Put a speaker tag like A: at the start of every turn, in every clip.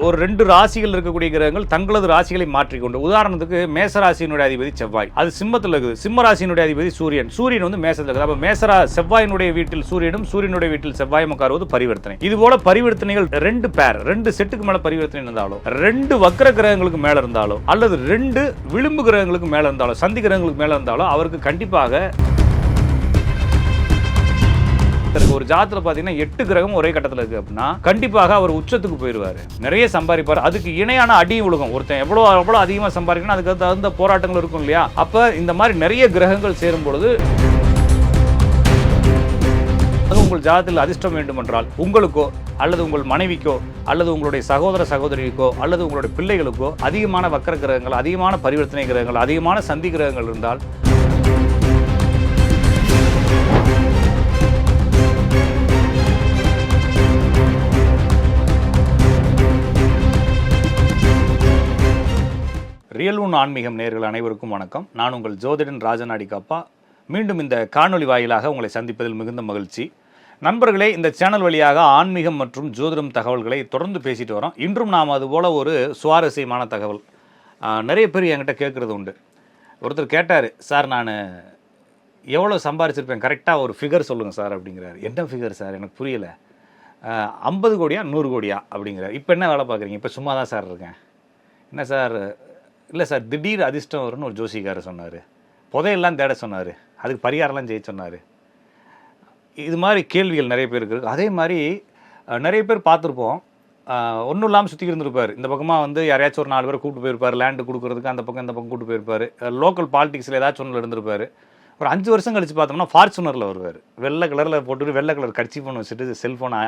A: ஒரு 2 ராசிகள் இருக்கக்கூடிய கிரகங்கள் தங்களது ராசிகளை மாற்றிக்கொண்டு, உதாரணத்துக்கு மேச ராசியினுடைய அதிபதி செவ்வாய், அது சிம்மத்தில் இருக்குது. சிம்ம ராசியினுடைய அதிபதி சூரியன், சூரியன் வந்து மேசத்தில் இருக்குது. அப்போ செவ்வாயினுடைய வீட்டில் சூரியனும் சூரியனுடைய வீட்டில் செவ்வாயும் உட்காருவது பரிவர்த்தனை. இது போல பரிவர்த்தனைகள் 2 செட்டுக்கு மேல பரிவர்த்தனை இருந்தாலோ, 2 வக்ர கிரகங்களுக்கு மேல இருந்தாலோ, அல்லது 2 விளிம்பு கிரகங்களுக்கு மேல இருந்தாலோ, சந்தி கிரகங்களுக்கு மேல இருந்தாலோ, அவருக்கு கண்டிப்பாக ஒரு ஜாதத்துல பாத்தீங்கன்னா 8 கிரகம் ஒரே கட்டத்துல இருக்கு அப்படின்னா கண்டிப்பாக அவர் உச்சத்துக்கு போயிடுவாரு, நிறைய சம்பாதிப்பார். அதுக்கு இணையான அடி உலகம். ஒருத்தன் எவ்வளவு அதிகமா சம்பாதிக்கணும், அதுக்கு தகுந்த போராட்டங்கள் இருக்கும் இல்லையா? அப்ப இந்த மாதிரி நிறைய கிரகங்கள் சேரும் பொழுது உங்கள் ஜாதகத்தில் அதிர்ஷ்டம் வேண்டுமென்றால் உங்களுக்கோ அல்லது உங்கள் மனைவிக்கோ அல்லது உங்களுடைய சகோதர சகோதரிக்கோ அல்லது உங்களுடைய பிள்ளைகளுக்கோ அதிகமான வக்கர கிரகங்கள், அதிகமான பரிவர்த்தனை கிரகங்கள், அதிகமான சந்தி கிரகங்கள் இருந்தால் ரியல் ஒன் ஆன்மீகம் நேயர்கள் அனைவருக்கும் வணக்கம். நான் உங்கள் ஜோதிடன் ராஜநாடி காப்பா. மீண்டும் இந்த காணொலி வாயிலாக உங்களை சந்திப்பதில் மிகுந்த மகிழ்ச்சி. நண்பர்களே, இந்த சேனல் வழியாக ஆன்மீகம் மற்றும் ஜோதிடம் தகவல்களை தொடர்ந்து பேசிட்டு வரோம். இன்றும் நாம் அதுபோல் ஒரு சுவாரஸ்யமான தகவல் நிறைய பேர் என்கிட்ட கேட்குறது உண்டு. ஒருத்தர் கேட்டார், சார் நான் எவ்வளோ சம்பாரிச்சிருப்பேன், கரெக்டாக ஒரு ஃபிகர் சொல்லுங்கள் சார் அப்படிங்கிறார். என்ன ஃபிகர் சார், எனக்கு புரியலை. 50 கோடியா 100 கோடியா அப்படிங்கிறார். இப்போ என்ன வேலை பார்க்குறீங்க? இப்போ சும்மா தான் சார் இருக்கேன். என்ன சார்? இல்லை சார், திடீர் அதிர்ஷ்டம் வரும்னு ஒரு ஜோசிக்காரர் சொன்னார், புதையெல்லாம் தேட சொன்னார், அதுக்கு பரிகாரம்லாம் செய்ய சொன்னார். இது மாதிரி கேள்விகள் நிறைய பேருக்கு இருக்குது. அதே மாதிரி நிறைய பேர் பார்த்துருப்போம், ஒன்றும் இல்லாமல் சுற்றி இருந்திருப்பார். இந்த பக்கமாக வந்து யாரையாச்சும் ஒரு 4 பேர் கூப்பிட்டு போயிருப்பார், லேண்டு கொடுக்குறதுக்கு அந்த பக்கம் இந்த பக்கம் கூப்பிட்டு போயிருப்பார். லோக்கல் பாலிடிக்ஸில் ஏதாச்சும் ஒன்றில் இருந்திருப்பார். ஒரு 5 வருஷம் கழித்து பார்த்தோம்னா ஃபார்ச்சுனரில் வருவார். வெள்ளை கலரில் போட்டுட்டு வெள்ளை கலர் கட்சி ஃபோன் வச்சுட்டு செல்ஃபோன்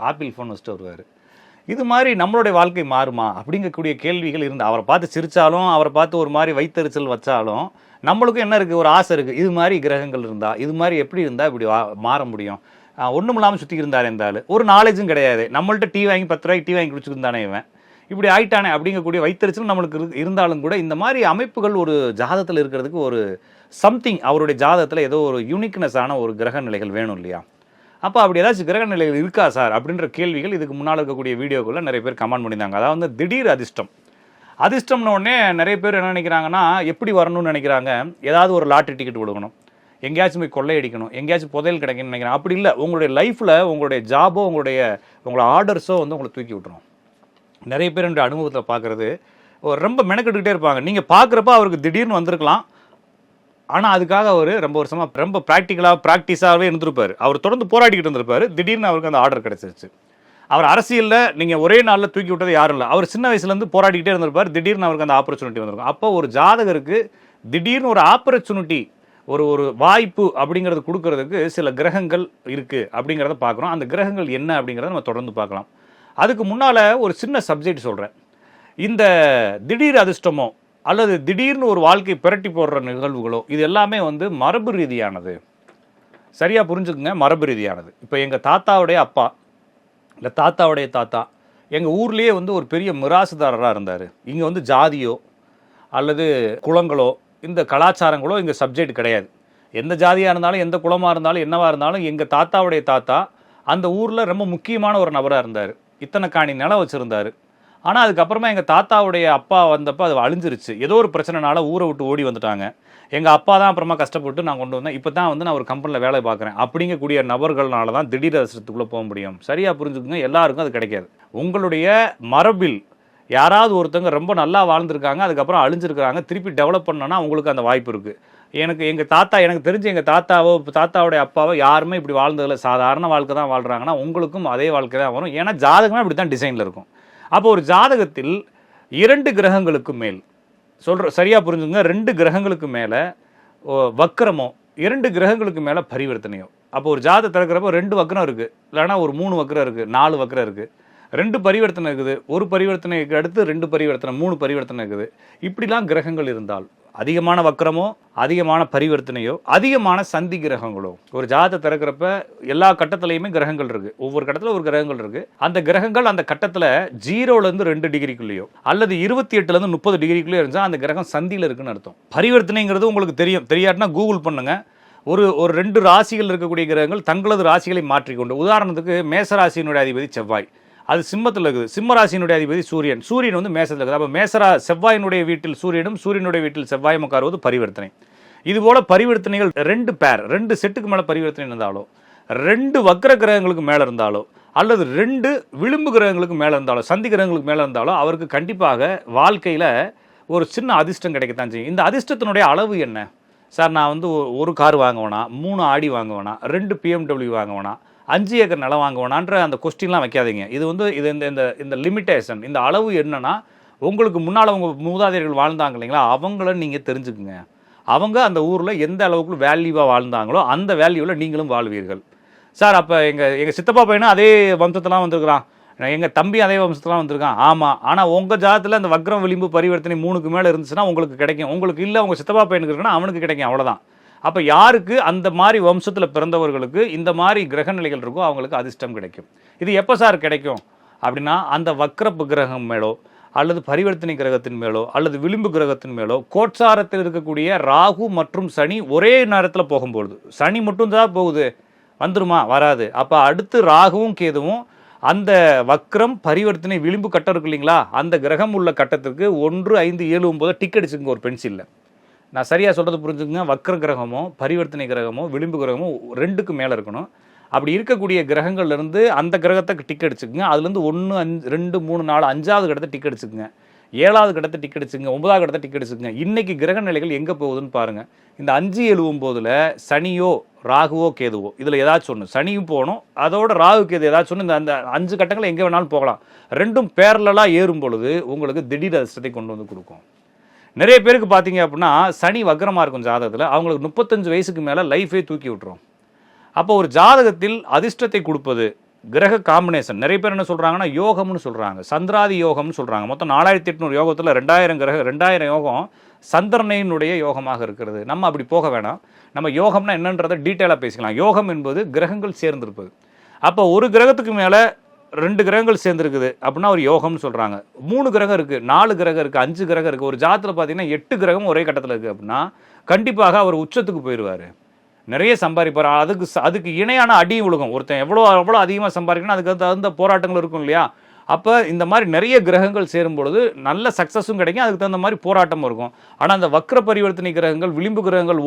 A: ஆப்பிள் ஃபோன் வச்சுட்டு வருவார். இது மாதிரி நம்மளுடைய வாழ்க்கை மாறுமா அப்படிங்கக்கூடிய கேள்விகள் இருந்து, அவரை பார்த்து சிரித்தாலும் அவரை பார்த்து ஒரு மாதிரி வைத்தறிச்சல் வச்சாலும் நம்மளுக்கும் என்ன இருக்குது, ஒரு ஆசை இருக்குது. இது மாதிரி கிரகங்கள் இருந்தால், இது மாதிரி எப்படி இருந்தால் இப்படி மாற முடியும்? ஒன்றும் இல்லாமல் சுற்றி இருந்தார் இருந்தாலும் ஒரு நாலேஜும் கிடையாது. நம்மள்ட்ட டீ வாங்கி 10 ரூபாய்க்கு டீ வாங்கி குடிச்சுருந்தானே இவன், இப்படி ஆயிட்டானே அப்படிங்கக்கூடிய வைத்தறிச்சல் நம்மளுக்கு இருந்தாலும் கூட இந்த மாதிரி அமைப்புகள் ஒரு ஜாதகத்தில் இருக்கிறதுக்கு ஒரு சம்திங், அவருடைய ஜாதகத்தில் ஏதோ ஒரு யூனிக்னஸான ஒரு கிரக நிலைகள் வேணும் இல்லையா? அப்போ அப்படி ஏதாச்சும் கிரக நிலைகள் இருக்கா சார் அப்படின்ற கேள்விகள் இதுக்கு முன்னால் இருக்கக்கூடிய வீடியோக்குள்ளே நிறைய பேர் கமெண்ட் பண்ணியிருந்தாங்க. அதாவது வந்து திடீர் அதிர்ஷ்டம்னு உடனே நிறைய பேர் என்ன நினைக்கிறாங்கன்னா, எப்படி வரணும்னு நினைக்கிறாங்க, ஏதாவது ஒரு லாட்ரி டிக்கெட் கொடுக்கணும், எங்கேயாச்சும் போய் கொள்ளையடிக்கணும், எங்கேயாச்சும் புதையல் கிடைக்கணும்னு நினைக்கிறாங்க. அப்படி இல்லை, உங்களுடைய லைஃப்பில் உங்களுடைய ஜாபோ உங்களோட ஆர்டர்ஸோ வந்து உங்களை தூக்கி விட்டுரும். நிறைய பேர் என்னுடைய அனுபவத்தில் பார்க்குறது, ரொம்ப மெனக்கெட்டுக்கிட்டே இருப்பாங்க. நீங்கள் பார்க்குறப்ப அவருக்கு திடீர்னு வந்திருக்கலாம், ஆனால் அதுக்காக அவர் ரொம்ப வருஷமாக ரொம்ப ப்ராக்டிஸாகவே இருந்திருப்பார். அவர் தொடர்ந்து போராடிக்கிட்டு இருந்திருப்பார். திடீர்னு அவருக்கு அந்த ஆர்டர் கிடைச்சிருச்சு. அவர் அரசியலில் நீங்கள் ஒரே நாளில் தூக்கி விட்டது யாரும் இல்லை. அவர் சின்ன வயசுலேருந்து போராடிக்கிட்டே இருந்திருப்பார். திடீர்னு அவருக்கு அந்த ஆப்பர்ச்சுனிட்டி வந்திருக்கும். அப்போ ஒரு ஜாதகருக்கு திடீர்னு ஒரு ஆப்பர்ச்சுனிட்டி, ஒரு வாய்ப்பு அப்படிங்கிறது கொடுக்கறதுக்கு சில கிரகங்கள் இருக்குது அப்படிங்கிறத பார்க்குறோம். அந்த கிரகங்கள் என்ன அப்படிங்கிறத நம்ம தொடர்ந்து பார்க்கலாம். அதுக்கு முன்னால் ஒரு சின்ன சப்ஜெக்ட் சொல்கிறேன். இந்த திடீர் அதிர்ஷ்டமோ அல்லது திடீர்னு ஒரு வாழ்க்கை புரட்டி போடுற நிகழ்வுகளோ, இது எல்லாமே வந்து மரபு ரீதியானது. சரியாக புரிஞ்சுக்குங்க, மரபு ரீதியானது. இப்போ எங்கள் தாத்தாவுடைய அப்பா இல்லை தாத்தாவுடைய தாத்தா எங்கள் ஊர்லேயே வந்து ஒரு பெரிய மிராசுதாரராக இருந்தார். இங்கே வந்து ஜாதியோ அல்லது குலங்களோ இந்த கலாச்சாரங்களோ இங்கே சப்ஜெக்ட் கிடையாது. எந்த ஜாதியாக இருந்தாலும் எந்த குலமாக இருந்தாலும் என்னவாக இருந்தாலும் எங்கள் தாத்தாவுடைய தாத்தா அந்த ஊரில் ரொம்ப முக்கியமான ஒரு நபராக இருந்தார். இத்தனை காணி நிலம் வச்சுருந்தார். ஆனால் அதுக்கப்புறமா எங்கள் தாத்தாவுடைய அப்பா வந்தப்போ அது அழிஞ்சிருச்சு. ஏதோ ஒரு பிரச்சனைனால ஊரை விட்டு ஓடி வந்துட்டாங்க. எங்கள் அப்பா தான் அப்புறமா கஷ்டப்பட்டு நான் கொண்டு வந்தேன். இப்போ தான் வந்து நான் ஒரு கம்பெனியில் வேலை பார்க்குறேன். அப்படிங்கக்கூடிய நபர்களால தான் திடீர் அதிர்ஷ்டத்துக்குள்ளே போக முடியும். சரியாக புரிஞ்சுக்குங்க, எல்லாருக்கும் அது கிடைக்காது. உங்களுடைய மரபில் யாராவது ஒருத்தவங்க ரொம்ப நல்லா வாழ்ந்துருக்காங்க, அதுக்கப்புறம் அழிஞ்சிருக்கிறாங்க, திருப்பி டெவலப் பண்ணோன்னா உங்களுக்கு அந்த வாய்ப்பு இருக்குது. எனக்கு தெரிஞ்சு எங்கள் தாத்தாவுடைய அப்பாவோ யாருமே இப்படி வாழ்ந்ததில்லை. சாதாரண வாழ்க்கை தான் வாழ்கிறாங்கன்னா உங்களுக்கும் அதே வாழ்க்கை தான் வரும். ஏன்னா ஜாதகமே இப்படி தான் டிசைனில் இருக்கும். அப்போ ஒரு ஜாதகத்தில் 2 கிரகங்களுக்கு மேல் சரியாக புரிஞ்சுங்க, 2 கிரகங்களுக்கு மேலே வக்கரமோ 2 கிரகங்களுக்கு மேலே பரிவர்த்தனையோ. அப்போ ஒரு ஜாதகத்தை திறக்கிறப்போ 2 வக்கரம் இருக்குது, இல்லைனா ஒரு 3 வக்கரம் இருக்குது, 4 வக்கரம் இருக்குது, 2 பரிவர்த்தனை இருக்குது, ஒரு பரிவர்த்தனைக்கு அடுத்து 2 பரிவர்த்தனை, 3 பரிவர்த்தனை இருக்குது. இப்படிலாம் கிரகங்கள் இருந்தால் அதிகமான வக்கரமோ அதிகமான பரிவர்த்தனையோ அதிகமான சந்தி கிரகங்களோ, ஒரு ஜாதகத்தை திறக்கிறப்ப எல்லா கட்டத்திலையுமே கிரகங்கள் இருக்குது. ஒவ்வொரு கட்டத்தில் ஒரு கிரகங்கள் இருக்குது. அந்த கிரகங்கள் அந்த கட்டத்தில் 0லேருந்து 2 டிகிரிக்குள்ளேயோ அல்லது 28லேருந்து 30 டிகிரிக்குள்ளேயோ இருந்தால் அந்த கிரகம் சந்தியில் இருக்குன்னு அர்த்தம். பரிவர்த்தனைங்கிறது உங்களுக்கு தெரியாட்டினா கூகுள் பண்ணுங்க. ஒரு 2 ராசிகள் இருக்கக்கூடிய கிரகங்கள் தங்களது ராசிகளை மாற்றிக்கொண்டு, உதாரணத்துக்கு மேச ராசியினுடைய அதிபதி செவ்வாய், அது சிம்மத்தில் இருக்குது. சிம்ம ராசியினுடைய அதிபதி சூரியன். சூரியன் வந்து மேசத்தில் இருக்குது. அப்போ செவ்வாயினுடைய வீட்டில் சூரியனும் சூரியனுடைய வீட்டில் செவ்வாயும் உட்காருவது பரிவர்த்தனை. இதுபோல் பரிவர்த்தனைகள் 2 செட்டுக்கு மேலே பரிவர்த்தனை இருந்தாலோ, 2 வக்ர கிரகங்களுக்கு மேலே இருந்தாலோ, அல்லது 2 விளிம்பு கிரகங்களுக்கு மேலே இருந்தாலோ, சந்தி கிரகங்களுக்கு மேலே இருந்தாலோ, அவருக்கு கண்டிப்பாக வாழ்க்கையில் ஒரு சின்ன அதிர்ஷ்டம் கிடைக்கத்தான் செய்யும். இந்த அதிர்ஷ்டத்தினுடைய அளவு என்ன சார்? நான் வந்து ஒரு கார் வாங்க வேணாம், 3 ஆடி வாங்க வேணாம், 2 BMW வாங்க வேணாம், 5 ஏக்கர் நிலம் வாங்க வேணான்ற அந்த கொஸ்டின்லாம் வைக்காதீங்க. இது வந்து இந்த லிமிட்டேஷன், இந்த அளவு என்னன்னா, உங்களுக்கு முன்னால் உங்கள் மூதாதையர்கள் வாழ்ந்தாங்க இல்லைங்களா, அவங்கள நீங்கள் தெரிஞ்சுக்குங்க. அவங்க அந்த ஊரில் எந்த அளவுக்கு வேல்யூவாக வாழ்ந்தாங்களோ அந்த வேல்யூவில் நீங்களும் வாழ்வீர்கள். சார் அப்போ எங்கள் சித்தப்பா பையனும் அதே வம்சத்தெல்லாம் வந்திருக்கிறான், எங்கள் தம்பி அதே வம்சத்தெல்லாம் வந்திருக்கான். ஆமாம், ஆனால் உங்கள் ஜாதத்தில் அந்த வக்ரம் விளிம்பு பரிவர்த்தனை 3க்கு மேலே இருந்துச்சுன்னா உங்களுக்கு கிடைக்கும். உங்களுக்கு இல்லை, உங்கள் சித்தப்பா பையனுக்கு இருக்குன்னா அவனுக்கு கிடைக்கும், அவ்வளோதான். அப்போ யாருக்கு அந்த மாதிரி வம்சத்தில் பிறந்தவர்களுக்கு இந்த மாதிரி கிரக நிலைகள் இருக்கோ அவங்களுக்கு அதிர்ஷ்டம் கிடைக்கும். இது எப்போ சார் கிடைக்கும் அப்படின்னா, அந்த வக்ரப்பு கிரகம் மேலோ அல்லது பரிவர்த்தனை கிரகத்தின் மேலோ அல்லது விளிம்பு கிரகத்தின் மேலோ கோட்சாரத்தில் இருக்கக்கூடிய ராகு மற்றும் சனி ஒரே நேரத்தில் போகும்பொழுது. சனி மட்டும்தான் போகுது, வந்துருமா? வராது. அப்போ அடுத்து ராகுவும் கேதுவும் அந்த வக்ரம் பரிவர்த்தனை விளிம்பு கட்டம் இருக்கு இல்லைங்களா, அந்த கிரகம் உள்ள கட்டத்துக்கு 1, 5, 7, 9 டிக் அடிச்சுங்க ஒரு பென்சிலில். நான் சரியாக சொல்கிறது புரிஞ்சுக்கங்க. வக்ர கிரகமோ பரிவர்த்தனை கிரகமோ விளிம்பு கிரகமோ 2க்கு மேலே இருக்கணும். அப்படி இருக்கக்கூடிய கிரகங்கள்லேருந்து அந்த கிரகத்தை டிக் அடிச்சுக்குங்க. அதுலேருந்து 1, 5, 2, 3, 4, 5வது கடத்தை டிக் அடிச்சுக்குங்க, 7வது கடத்தை டிக் அடிச்சுங்க, 9வது கடத்தை டிக் அடிச்சுங்க. இன்றைக்கி கிரக நிலைகள் எங்கே போகுதுன்னு பாருங்கள். இந்த 5, 7, 9ல் சனியோ ராகுவோ கேதுவோ இதில் ஏதாச்சும் ஒன்று, சனியும் போகணும், அதோட ராகு கேது ஏதாச்சும் ஒன்று. இந்த 5 கட்டங்கள் எங்கே வேணாலும் போகலாம். 2ம் பேரலாக ஏறும் பொழுது உங்களுக்கு திடீர் அதிர்ஷ்டத்தை கொண்டு வந்து கொடுக்கும். நிறைய பேருக்கு பார்த்தீங்க அப்படின்னா சனி வக்ரமாக இருக்கும் ஜாதகத்தில், அவங்களுக்கு 35 வயசுக்கு மேலே லைஃபே தூக்கி விட்டுரும். அப்போ ஒரு ஜாதகத்தில் அதிர்ஷ்டத்தை கொடுப்பது கிரக காம்பினேஷன். நிறைய பேர் என்ன சொல்கிறாங்கன்னா யோகம்னு சொல்கிறாங்க, சந்திராதி யோகம்னு சொல்கிறாங்க. மொத்தம் 4800 யோகத்தில் 2000 யோகம் சந்திரனையினுடைய யோகமாக இருக்கிறது. நம்ம அப்படி போக வேணாம். நம்ம யோகம்னா என்னன்றதை டீட்டெயிலாக பேசிக்கலாம். யோகம் என்பது கிரகங்கள் சேர்ந்திருப்பது. அப்போ ஒரு கிரகத்துக்கு மேலே 2 கிரகங்கள் சேர்ந்துருக்குது அப்படின்னா ஒரு யோகம்னு சொல்கிறாங்க. 3 கிரகம் இருக்குது, 4 கிரகம் இருக்குது, 5 கிரகம் இருக்குது. ஒரு ஜாதத்தில் பார்த்தீங்கன்னா 8 கிரகம் ஒரே கட்டத்தில் இருக்குது அப்படின்னா கண்டிப்பாக அவர் உச்சத்துக்கு போயிடுவார், நிறைய சம்பாதிப்பார். அதுக்கு இணையான அடியும் விழுகும். ஒருத்தன் எவ்வளோ அதிகமாக சம்பாதிக்கணும், அதுக்கு தகுந்த போராட்டங்கள் இருக்கும் இல்லையா. அப்போ இந்த மாதிரி நிறைய கிரகங்கள் சேரும் பொழுது நல்ல சக்ஸஸும் கிடைக்கும், அதுக்கு தகுந்த மாதிரி போராட்டமும் இருக்கும். ஆனால் அந்த வக்ர பரிவர்த்தனை கிரகங்கள் விளிம்பு கிரகங்கள்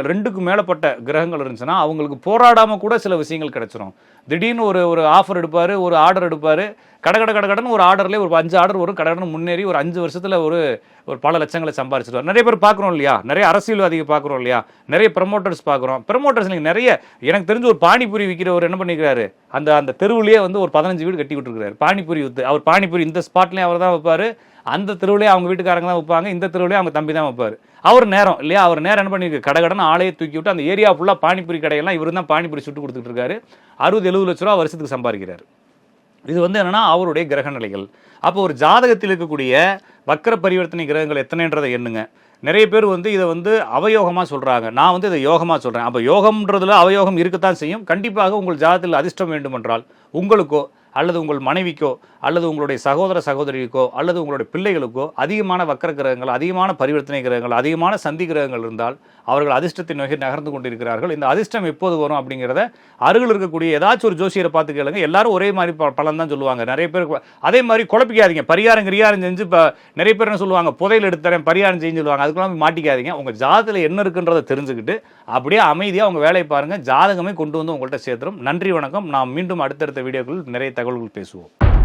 A: 2க்கு மேலப்பட்ட கிரகங்கள் இருந்துச்சுன்னா அவங்களுக்கு போராடாமல் கூட சில விஷயங்கள் கிடைச்சிரும். திடீர்னு ஒரு ஆஃபர் எடுப்பார், ஒரு ஆர்டர் எடுப்பார், கடன்னு ஒரு ஆர்டர்லேயே ஒரு 5 ஆர்டர் வரும், கடன்னு முன்னேறி ஒரு 5 வருஷத்தில் ஒரு பல லட்சங்களை சம்பாரிச்சிடுவார். நிறைய பேர் பார்க்குறோம் இல்லையா, நிறைய அரசியல்வாதிகள் பார்க்குறோம் இல்லையா, நிறைய ப்ரமோட்டர்ஸ் பார்க்குறோம். ப்ரமோட்டர்ஸ் நீங்கள் நிறைய, எனக்கு தெரிஞ்சு ஒரு பானிபூரி விற்கிறவர் என்ன பண்ணிக்கிறாரு, அந்த தெருவுலேயே வந்து ஒரு 15 வீடு கட்டி விட்டுருக்காரு பானிபூரி விற்று. அவர் பானிபூரி இந்த ஸ்பாட்லேயும் அவர் தான் வைப்பார், அந்த தெருவுலேயே அவங்க வீட்டுக்காரங்க தான் வைப்பாங்க, இந்த தெருவுலேயே அவங்க தம்பி தான் வைப்பார். அவர் நேரம் இல்லையா, அவர் நேரம் என்ன பண்ணியிருக்கு, கடன்னு ஆலையை தூக்கி விட்டு அந்த ஏரியா ஃபுல்லாக பானிபூரி கடையெல்லாம் இவர் தான் பானிபூரி சுட்டு கொடுத்துட்டு இருக்காரு. 60-70 லட்ச ரூபா வருஷத்துக்கு சம்பாதிக்கிறார். இது வந்து என்னன்னா அவருடைய கிரக நிலைகள். அப்போ ஒரு ஜாதகத்தில் இருக்கக்கூடிய வக்ர பரிவர்த்தனை கிரகங்கள் எத்தனைன்றதை எண்ணுங்க. நிறைய பேர் வந்து இதை வந்து அவயோகமாக சொல்கிறாங்க, நான் வந்து இதை யோகமாக சொல்கிறேன். அப்போ யோகம்ன்றதுல அவயோகம் இருக்கத்தான் செய்யும். கண்டிப்பாக உங்கள் ஜாதகத்தில் அதிர்ஷ்டம் வேண்டுமென்றால் உங்களுக்கோ அல்லது உங்கள் மனைவிக்கோ அல்லது உங்களுடைய சகோதர சகோதரிக்கோ அல்லது உங்களுடைய பிள்ளைகளுக்கோ அதிகமான வக்ர கிரகங்கள், அதிகமான பரிவர்த்தனை கிரகங்கள், அதிகமான சந்தி கிரகங்கள் இருந்தால் அவர்கள் அதிர்ஷ்டத்தை நோக்கி நகர்ந்து கொண்டிருக்கிறார்கள். இந்த அதிர்ஷ்டம் எப்போது வரும் அப்படிங்கிறத அருகில் இருக்கக்கூடிய ஏதாச்சும் ஒரு ஜோசியரை பார்த்து கேளுங்க. எல்லாரும் ஒரே மாதிரி பலன் தான் சொல்லுவாங்க. நிறைய பேர் அதே மாதிரி குழப்பிக்காதீங்க. பரிகாரம் செஞ்சு இப்போ நிறைய பேர் என்ன சொல்லுவாங்க, புதையல் எடுத்துறேன் பரிகாரம் செய்ய சொல்லுவாங்க. அதுக்கெல்லாம் மாட்டிக்காதீங்க. உங்கள் ஜாதகத்தில் என்ன இருக்குன்றதை தெரிஞ்சுக்கிட்டு அப்படியே அமைதியாக உங்கள் வேலையை பாருங்கள். ஜாதகமே கொண்டு வந்து உங்கள்கிட்ட சேர்த்துரும். நன்றி, வணக்கம். நாம் மீண்டும் அடுத்தடுத்த வீடியோக்களில் நிறைய தகவல்கள் பேசுவோம்.